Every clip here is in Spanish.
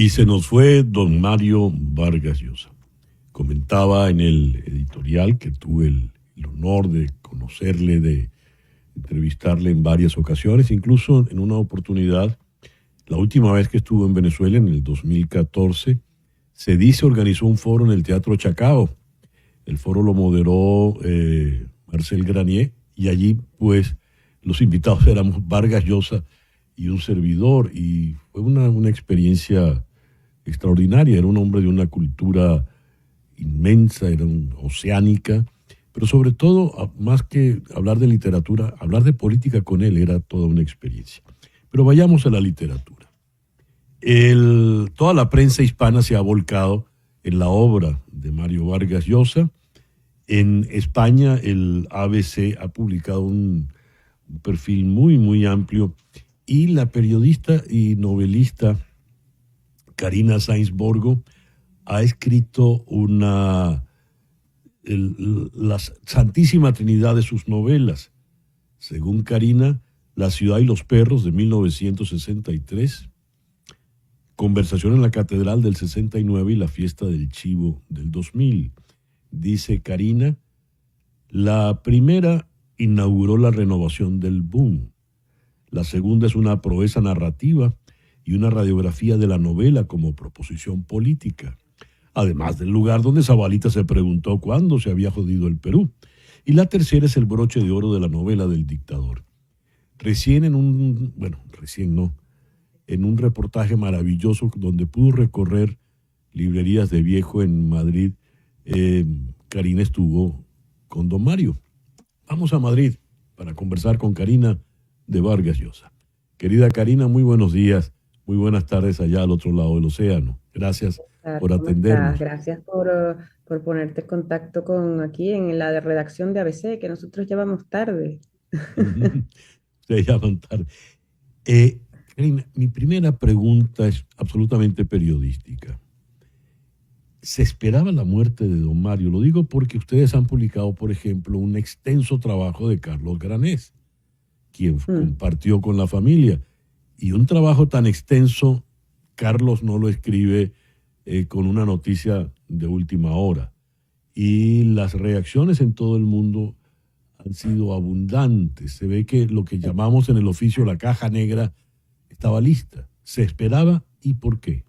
Y se nos fue don Mario Vargas Llosa. Comentaba en el editorial que tuve el honor de conocerle, de entrevistarle en varias ocasiones, incluso en una oportunidad, la última vez que estuvo en Venezuela, en el 2014, se dice organizó un foro en el Teatro Chacao. El foro lo moderó Marcel Granier y allí pues los invitados éramos Vargas Llosa y un servidor, y fue una experiencia extraordinaria. Era un hombre de una cultura inmensa, era oceánica, pero sobre todo, más que hablar de literatura, hablar de política con él era toda una experiencia. Pero vayamos a la literatura. Toda la prensa hispana se ha volcado en la obra de Mario Vargas Llosa. En España, el ABC ha publicado un perfil muy, muy amplio, y la periodista y novelista Karina Sáenz Borgo ha escrito la Santísima Trinidad de sus novelas. Según Karina, La ciudad y los perros de 1963, Conversación en la Catedral del 69 y La fiesta del chivo del 2000. Dice Karina, la primera inauguró la renovación del boom. La segunda es una proeza narrativa y una radiografía de la novela como proposición política, además del lugar donde Zabalita se preguntó cuándo se había jodido el Perú. Y la tercera es el broche de oro de la novela del dictador. Recién en un reportaje maravilloso donde pudo recorrer librerías de viejo en Madrid, Karina estuvo con don Mario. Vamos a Madrid para conversar con Karina de Vargas Llosa. Querida Karina, muy buenos días, muy buenas tardes allá al otro lado del océano. Gracias por ¿Cómo estás? atendernos. Gracias por ponerte en contacto con aquí en la de redacción de ABC, que nosotros llevamos tarde. Se llaman tarde. Karina, mi primera pregunta es absolutamente periodística. ¿Se esperaba la muerte de don Mario? Lo digo porque ustedes han publicado, por ejemplo, un extenso trabajo de Carlos Granés, quien Mm. compartió con la familia. Y un trabajo tan extenso, Carlos no lo escribe con una noticia de última hora. Y las reacciones en todo el mundo han sido abundantes. Se ve que lo que llamamos en el oficio la caja negra estaba lista. ¿Se esperaba y por qué?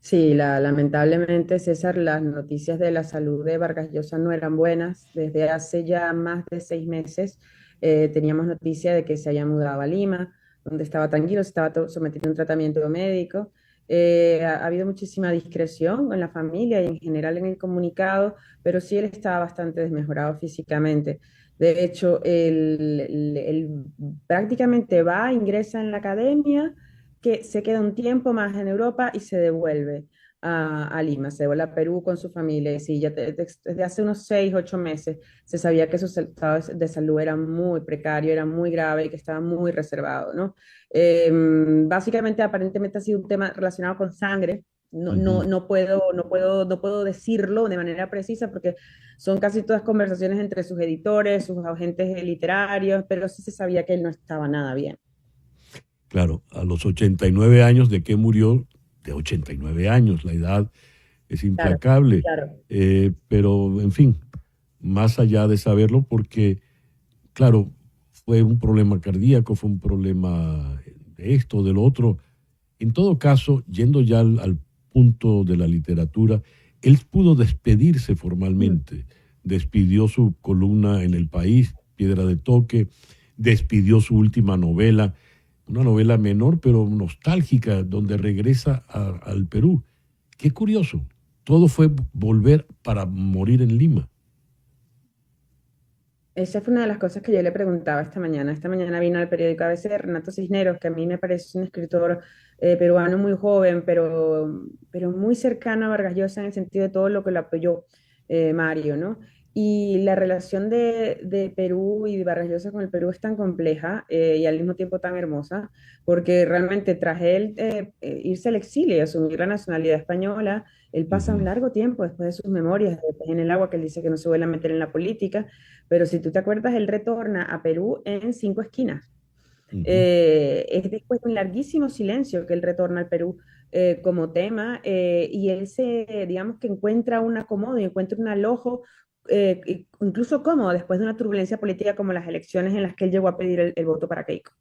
Sí, lamentablemente, César, las noticias de la salud de Vargas Llosa no eran buenas. Desde hace ya más de 6 meses teníamos noticia de que se había mudado a Lima, donde estaba tranquilo, se estaba sometiendo a un tratamiento médico. Ha habido muchísima discreción en la familia y en general en el comunicado, pero sí él estaba bastante desmejorado físicamente. De hecho, él prácticamente va, ingresa en la academia, que se queda un tiempo más en Europa y se devuelve a Lima, se devuelve a Perú con su familia. Y sí, desde hace unos 6, 8 meses se sabía que su estado de salud era muy precario, era muy grave y que estaba muy reservado, ¿no? Básicamente, aparentemente ha sido un tema relacionado con sangre. Ujú. No puedo decirlo de manera precisa porque son casi todas conversaciones entre sus editores, sus agentes literarios, pero sí se sabía que él no estaba nada bien. Claro, a los 89 años de que murió, de 89 años, la edad es Claro, implacable. claro. Pero, en fin, más allá de saberlo, porque, claro, fue un problema cardíaco, fue un problema de esto, del otro. En todo caso, yendo ya al punto de la literatura, él pudo despedirse Mm. formalmente. Despidió su columna en El País, Piedra de Toque, despidió su última novela, una novela menor pero nostálgica, donde regresa al Perú. Qué curioso, todo fue volver para morir en Lima. Esa fue una de las cosas que yo le preguntaba esta mañana. Esta mañana vino al periódico ABC Renato Cisneros, que a mí me parece un escritor peruano muy joven, pero muy cercano a Vargas Llosa en el sentido de todo lo que lo apoyó Mario, ¿no? Y la relación de Perú y de Vargas Llosa con el Perú es tan compleja y al mismo tiempo tan hermosa, porque realmente tras él irse al exilio y asumir la nacionalidad española, él pasa un Ujú, largo tiempo después de sus memorias, de Pez en el agua, que él dice que no se vuelve a meter en la política, pero si tú te acuerdas, él retorna a Perú en Cinco Esquinas. ujú. Es después de un larguísimo silencio que él retorna al Perú, como tema, y él digamos que encuentra un acomodo y encuentra un alojo, incluso cómodo después de una turbulencia política como las elecciones en las que él llegó a pedir el voto para Keiko.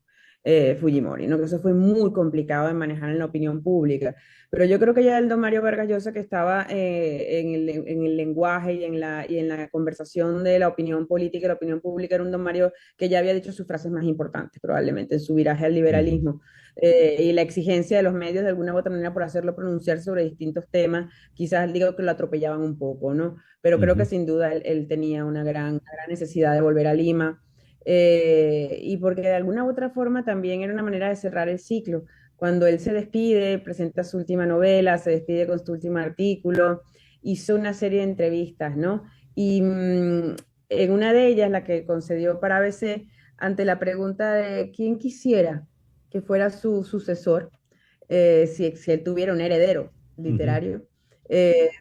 Fujimori, ¿no? Que eso fue muy complicado de manejar en la opinión pública. Pero yo creo que ya el don Mario Vargas Llosa, que estaba en el lenguaje y en la conversación de la opinión política y la opinión pública, era un don Mario que ya había dicho sus frases más importantes, probablemente, en su viraje al Ujú, liberalismo. Y la exigencia de los medios de alguna u otra manera por hacerlo pronunciar sobre distintos temas, quizás digo que lo atropellaban un poco, ¿no? Pero creo que ujú. sin duda él tenía una gran necesidad de volver a Lima, y porque de alguna u otra forma también era una manera de cerrar el ciclo. Cuando él se despide, presenta su última novela, se despide con su último artículo, hizo una serie de entrevistas, ¿no? Y en una de ellas, la que concedió para ABC, ante la pregunta de quién quisiera que fuera su sucesor, si él tuviera un heredero Ujú. literario,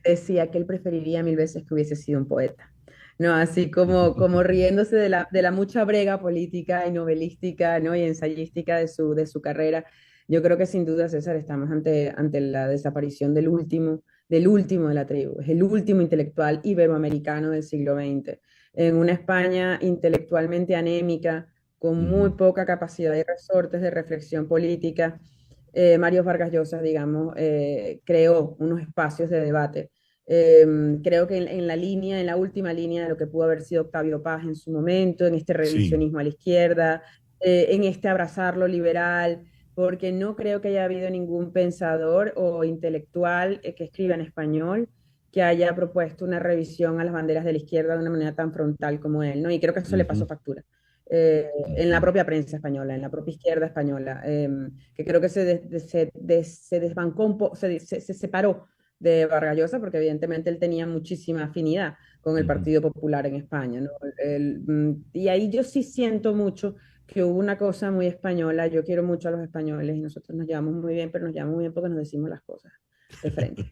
decía que él preferiría mil veces que hubiese sido un poeta. ¿No? Así como riéndose de la mucha brega política y novelística, ¿no? Y ensayística de su carrera. Yo creo que sin duda, César, estamos ante la desaparición del último de la tribu. Es el último intelectual iberoamericano del siglo XX. En una España intelectualmente anémica, con muy Ujú. poca capacidad y resortes de reflexión política, Mario Vargas Llosa, digamos, creó unos espacios de debate. Creo que en la línea, en la última línea de lo que pudo haber sido Octavio Paz en su momento, en este Sí. revisionismo a la izquierda, en este abrazar lo liberal, porque no creo que haya habido ningún pensador o intelectual que escriba en español que haya propuesto una revisión a las banderas de la izquierda de una manera tan frontal como él, ¿no? Y creo que eso le pasó Ujú, factura. En la ujú. propia prensa española, en la propia izquierda española, que creo que se desbancó se separó de Vargas Llosa, porque evidentemente él tenía muchísima afinidad con el Ujú. Partido Popular en España, ¿no? Y ahí yo sí siento mucho que hubo una cosa muy española. Yo quiero mucho a los españoles y nosotros nos llevamos muy bien, pero nos llevamos muy bien porque nos decimos las cosas de frente.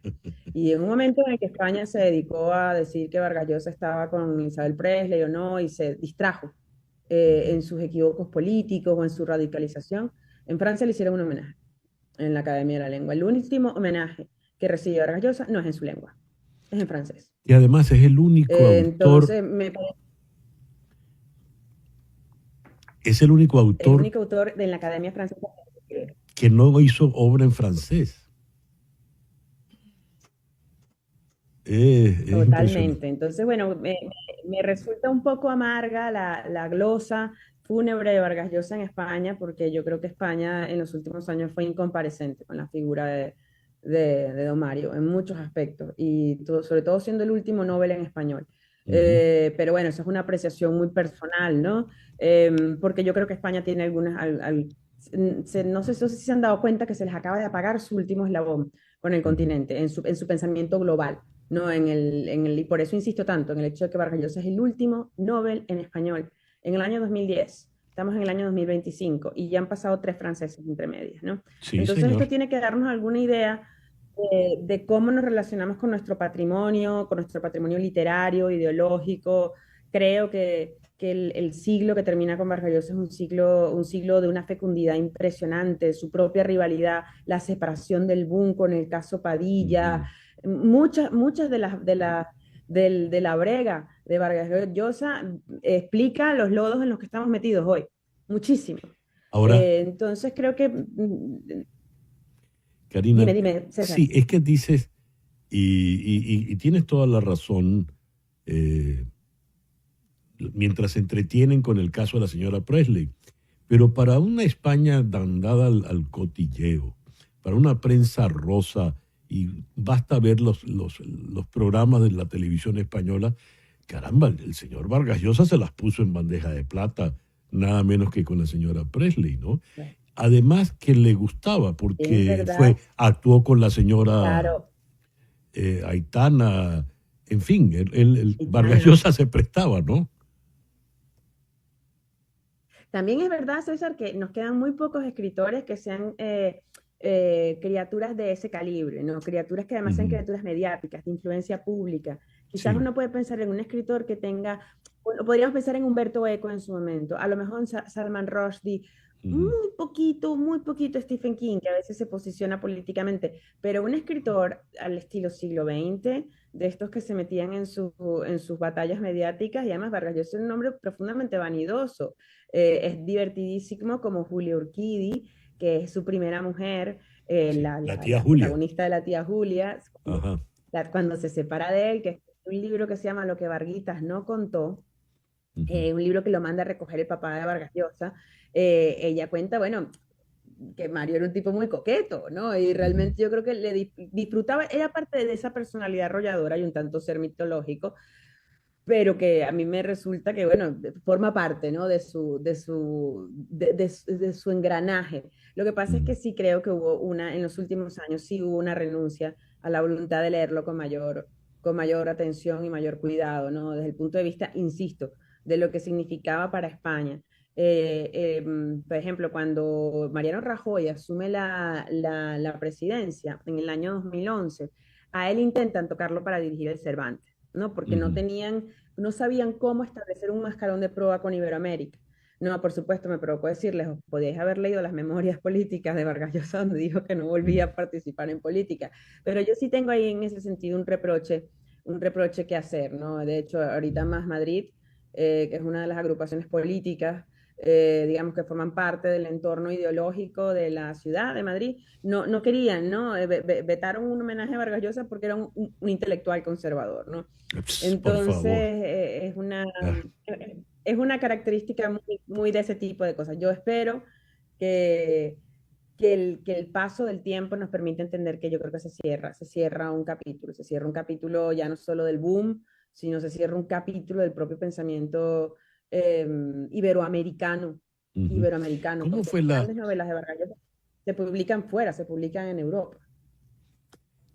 Y en un momento en el que España se dedicó a decir que Vargas Llosa estaba con Isabel Presley o no, y se distrajo Ujú. en sus equívocos políticos o en su radicalización, en Francia le hicieron un homenaje en la Academia de la Lengua. El último homenaje que recibió Vargas Llosa no es en su lengua, es en francés. Y además Entonces, me parece es el único el autor único autor de la Academia Francesa. que no hizo obra en francés. Es impresionante. Totalmente. Entonces, bueno, me resulta un poco amarga la glosa fúnebre de Vargas Llosa en España, porque yo creo que España en los últimos años fue incompareciente con la figura de Don Mario en muchos aspectos, y sobre todo siendo el último Nobel en español. Ujú, Pero bueno, eso es una apreciación muy personal, ¿no? Porque yo creo que España tiene algunas, no sé si se han dado cuenta que se les acaba de apagar su último eslabón con el ujú. continente, en su pensamiento global. ¿No? Y por eso insisto tanto en el hecho de que Vargas Llosa es el último Nobel en español. En el año 2010, estamos en el año 2025 y ya han pasado tres franceses entre medias, ¿no? Sí, Entonces señor. esto tiene que darnos alguna idea de cómo nos relacionamos con nuestro patrimonio literario, ideológico. Creo que el siglo que termina con Vargas Llosa es un siglo de una fecundidad impresionante, su propia rivalidad, la separación del boom con el caso Padilla, Ujú. muchas de la brega de Vargas Llosa explica los lodos en los que estamos metidos hoy, muchísimo. Ahora, Entonces creo que, Karina, dime, César. sí, es que dices, y tienes toda la razón, eh, mientras se entretienen con el caso de la señora Presley, pero para una España dada al cotilleo, para una prensa rosa, y basta ver los programas de la televisión española, caramba, el señor Vargas Llosa se las puso en bandeja de plata, nada menos que con la señora Presley, ¿no? Bueno, Además que le gustaba es porque verdad, actuó con la señora claro, Aitana, en fin, Vargas Aitana. Llosa se prestaba, ¿no? También es verdad, César, que nos quedan muy pocos escritores que sean criaturas de ese calibre, ¿no? Criaturas que además sean Ujú. criaturas mediáticas, de influencia pública. Quizás Sí. uno puede pensar en un escritor que tenga, bueno, podríamos pensar en Humberto Eco en su momento, a lo mejor en Salman Rushdie Ujú, muy poquito Stephen King, que a veces se posiciona políticamente, pero un escritor al estilo siglo XX, de estos que se metían en sus batallas mediáticas, y además Vargas Llosa es un hombre profundamente vanidoso, es divertidísimo como Julia Urquidi, que es su primera mujer, sí, la tía la Julia. protagonista de La tía Julia, Ajá. cuando se separa de él, que es un libro que se llama Lo que Varguitas no contó, Ujú, un libro que lo manda a recoger el papá de Vargas Llosa. Ella cuenta, bueno, que Mario era un tipo muy coqueto, ¿no? Y ujú. realmente yo creo que disfrutaba, era parte de esa personalidad arrolladora y un tanto ser mitológico, pero que a mí me resulta que, bueno, forma parte, ¿no? De su engranaje. Lo que pasa es Ujú. que sí creo que en los últimos años sí hubo una renuncia a la voluntad de leerlo con mayor atención y mayor cuidado, ¿no? Desde el punto de vista, insisto, de lo que significaba para España. Por ejemplo, cuando Mariano Rajoy asume la presidencia en el año 2011, a él intentan tocarlo para dirigir el Cervantes, ¿no? Porque Ujú. no sabían cómo establecer un mascarón de prueba con Iberoamérica. No, por supuesto, me provocó decirles, os podíais haber leído las memorias políticas de Vargas Llosa, donde dijo que no volvía Ujú. a participar en política. Pero yo sí tengo ahí en ese sentido un reproche que hacer, ¿no? De hecho, ahorita Más Madrid, que es una de las agrupaciones políticas, digamos, que forman parte del entorno ideológico de la ciudad de Madrid, no querían, ¿no? Vetaron un homenaje a Vargas Llosa porque era un intelectual conservador, ¿no? Por Entonces, favor. Ah, es una característica muy de ese tipo de cosas. Yo espero que, que el paso del tiempo nos permite entender que yo creo que se cierra se cierra un capítulo ya no solo del boom, sino se cierra un capítulo del propio pensamiento eh, iberoamericano, ujú. iberoamericano, ¿Cómo porque fue las la, grandes novelas de Vargas Llosa se publican fuera, se publican en Europa.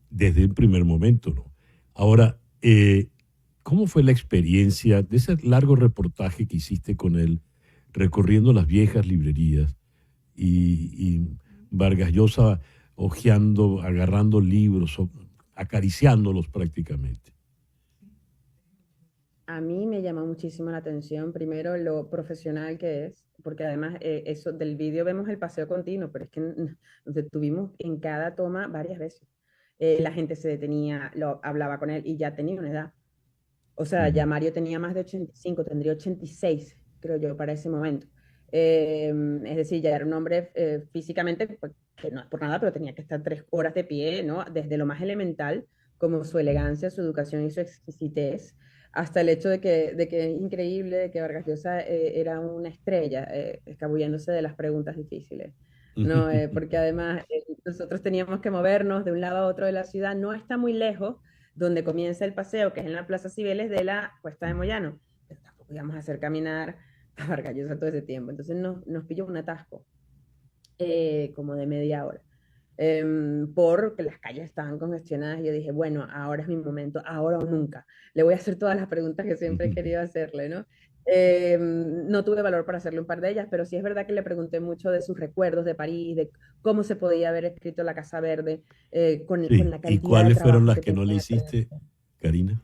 desde el primer momento, ¿no? Ahora, ¿cómo fue la experiencia de ese largo reportaje que hiciste con él, recorriendo las viejas librerías y Vargas Llosa hojeando, agarrando libros, acariciándolos prácticamente? A mí me llama muchísimo la atención, primero, lo profesional que es, porque además eso del vídeo vemos el paseo continuo, pero es que nos detuvimos en cada toma varias veces. La gente se detenía, hablaba con él y ya tenía una edad. O sea, ya Ujú, Mario tenía más de 85, tendría 86, creo yo, para ese momento. Es decir, ya era un hombre físicamente, pues, que no es por nada, pero tenía que estar 3 horas de pie, ¿no? Desde lo más elemental, como su elegancia, su educación y su exquisitez, hasta el hecho de que es increíble de que Vargas Llosa era una estrella, escabulléndose de las preguntas difíciles. No, porque además nosotros teníamos que movernos de un lado a otro de la ciudad, no está muy lejos, donde comienza el paseo, que es en la Plaza Cibeles de la Cuesta de Moyano. Pero tampoco íbamos a hacer caminar a Vargas Llosa todo ese tiempo. Entonces nos pilló un atasco como de media hora. Porque las calles estaban congestionadas y yo dije, bueno, ahora es mi momento, ahora o nunca. Le voy a hacer todas las preguntas que siempre he querido hacerle, ¿no? No tuve valor para hacerle un par de ellas, pero sí es verdad que le pregunté mucho de sus recuerdos de París, de cómo se podía haber escrito La Casa Verde, con Sí. la ¿Y cantidad de cuáles fueron trabajo las que que no le tenía. hiciste, Karina?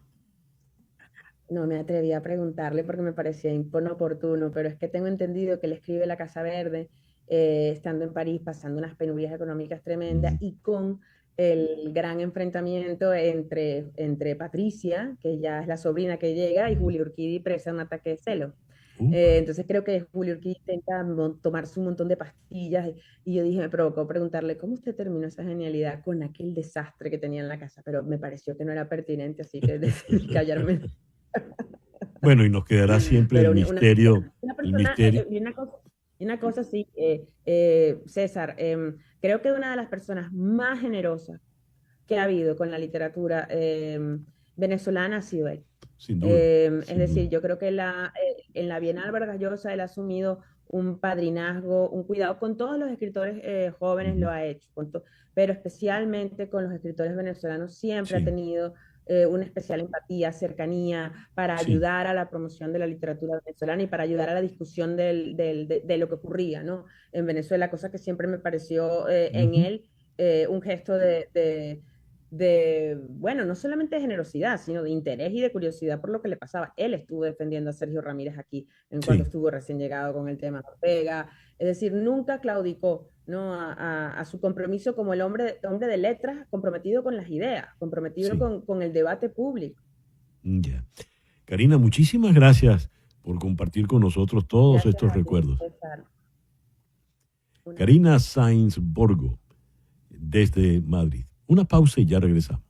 No me atreví a preguntarle porque me parecía inoportuno, pero es que tengo entendido que él escribe La Casa Verde, estando en París, pasando unas penurias económicas tremendas Ujú. y con el gran enfrentamiento entre Patricia, que ya es la sobrina que llega, y Ujú. Julio Urquidi presa de un ataque de celos. Uf. Entonces creo que Julio Urquidi intenta tomarse un montón de pastillas y yo dije, me provocó preguntarle cómo usted terminó esa genialidad con aquel desastre que tenía en la casa, pero me pareció que no era pertinente, así que decidí callarme. Bueno, y nos quedará siempre Pero una el persona, misterio. y una cosa sí, César, creo que una de las personas más generosas que ha habido con la literatura venezolana ha sido él. Sin duda, Es sin duda. decir, yo creo que en la Bienal Vargas Llosa él ha asumido un padrinazgo, un cuidado con todos los escritores jóvenes Ujú. lo ha hecho, pero especialmente con los escritores venezolanos siempre ha Sí, tenido una especial empatía, cercanía para sí. ayudar a la promoción de la literatura venezolana y para ayudar a la discusión de lo que ocurría, ¿no? En Venezuela, cosa que siempre me pareció en Ujú. él un gesto bueno, no solamente de generosidad, sino de interés y de curiosidad por lo que le pasaba. Él estuvo defendiendo a Sergio Ramírez aquí en cuando Sí, estuvo recién llegado con el tema de Ortega. Es decir, nunca claudicó, ¿no? A su compromiso como el hombre de letras, comprometido con las ideas, comprometido sí. con el debate público. Ya. Karina, muchísimas gracias por compartir con nosotros todos Gracias estos a ti, recuerdos. César. Un abrazo. Karina Sainz Borgo, desde Madrid. Una pausa y ya regresamos.